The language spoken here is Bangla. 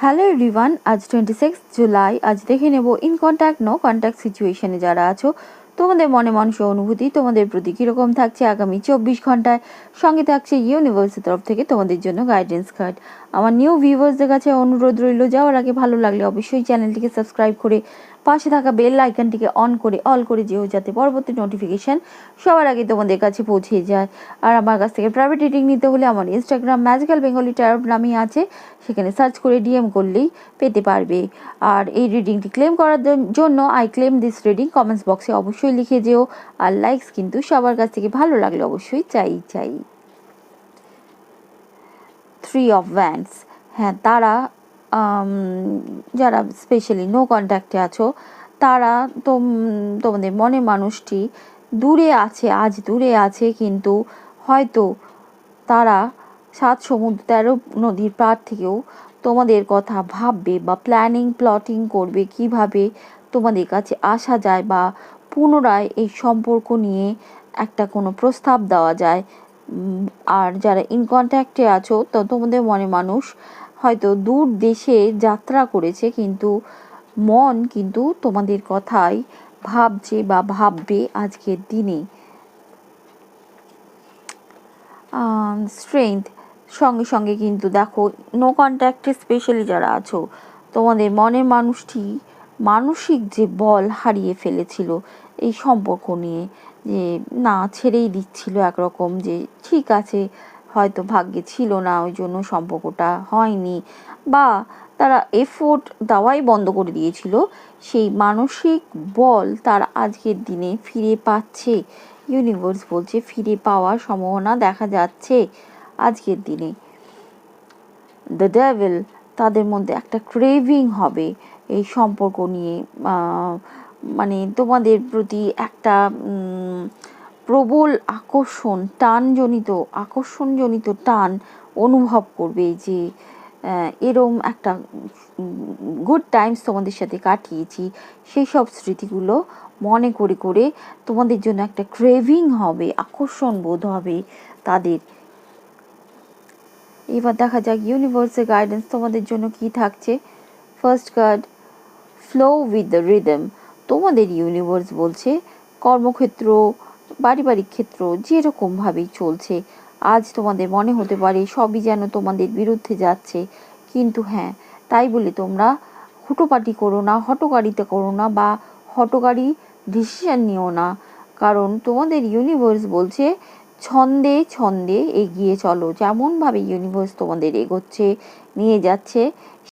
হ্যালো এভরিওয়ান, আজ 26 জুলাই। আজ দেখে নেব ইন কন্ট্যাক্ট নো কন্ট্যাক্ট সিচুয়েশনে যারা আছো তোমাদের মনে মানুষের অনুভূতি তোমাদের প্রতি কীরকম থাকছে আগামী 24 ঘন্টায়। সঙ্গে থাকছে ইউনিভার্সের তরফ থেকে তোমাদের জন্য গাইডেন্স কার্ড। আমার নিউ ভিউয়ার্সদের কাছে অনুরোধ রইল, যাওয়ার আগে ভালো লাগলে অবশ্যই চ্যানেলটিকে সাবস্ক্রাইব করে পাশে থাকা বেল আইকনটিকে অন করে অল করে যেও, যাতে পরবর্তী নোটিফিকেশান সবার আগে তোমাদের কাছে পৌঁছে যায়। আর আমার কাছ থেকে প্রাইভেট রিডিং নিতে হলে আমার ইনস্টাগ্রাম ম্যাজিক্যাল বেঙ্গলি ট্যারট নামই আছে, সেখানে সার্চ করে ডিএম করলেই পেতে পারবে। আর এই রিডিংটি ক্লেম করার জন্য I claim this reading comments বক্সে অবশ্যই লিখে যেও। আর লাইকস কিন্তু সবার কাছ থেকে ভালো লাগলে অবশ্যই চাই। 3 অফ ওয়ান্ডস, হ্যাঁ তারা যারা স্পেশালি নো কন্ট্যাক্টে আছো তারা তোমাদের মনের মানুষটি দূরে আছে, আজ দূরে আছে, কিন্তু হয়তো তারা 7 সমুদ্র 13 নদীর পার থেকেও তোমাদের কথা ভাববে বা প্লটিং করবে কিভাবে তোমাদের কাছে আসা যায় বা পুনরায় এই সম্পর্ক নিয়ে একটা কোনো প্রস্তাব দেওয়া যায়। আর যারা ইন কন্ট্যাক্টে আছো তো তোমাদের মনে মানুষ হয়তো দূর দেশে যাত্রা করেছে, কিন্তু মন কিন্তু তোমাদের কথাই ভাবছে বা ভাববে আজকের দিনে। স্ট্রেংথ সঙ্গে সঙ্গে কিন্তু দেখো নো কন্ট্যাক্টে স্পেশালি যারা আছো তোমাদের মনের মানুষটি মানসিক যে বল হারিয়ে ফেলেছিল এই সম্পর্ক নিয়ে, যে না ছেড়েই দিচ্ছিল একরকম, যে ঠিক আছে হয়তো ভাগ্যে ছিল না ওই জন্য সম্পর্কটা হয়নি, বা তারা এফোর্ট দেওয়াই বন্ধ করে দিয়েছিল, সেই মানসিক বল তারা আজকের দিনে ফিরে পাচ্ছে। ইউনিভার্স বলছে ফিরে পাওয়ার সম্ভাবনা দেখা যাচ্ছে আজকের দিনে। দ্য ডেভিল, তাদের মধ্যে একটা ক্রেভিং হবে এই সম্পর্ক নিয়ে, মানে তোমাদের প্রতি একটা প্রবল আকর্ষণজনিত টান অনুভব করবে, যে এরম একটা গুড টাইমস তোমাদের সাথে কাটিয়েছি, সেই সব স্মৃতিগুলো মনে করে করে তোমাদের জন্য একটা ক্রেভিং হবে, আকর্ষণ বোধ হবে তাদের। এবার দেখা যাক ইউনিভার্সের গাইডেন্স তোমাদের জন্য কি থাকছে। First card, flow with the rhythm. তোমাদের ইউনিভার্স বলছে কর্মক্ষেত্র, পারিবারিক ক্ষেত্র যেরকমভাবেই চলছে, আজ তোমাদের মনে হতে পারে সবই যেন তোমাদের বিরুদ্ধে যাচ্ছে, কিন্তু হ্যাঁ তাই বলে তোমরা হুটোপাটি করো না, হটকারিতা করো না বা হটকারী ডিসিশন নিও না, কারণ তোমাদের ইউনিভার্স বলছে ছন্দে ছন্দে এগিয়ে চলো। যেমনভাবে ইউনিভার্স তোমাদের এগোচ্ছে নিয়ে যাচ্ছে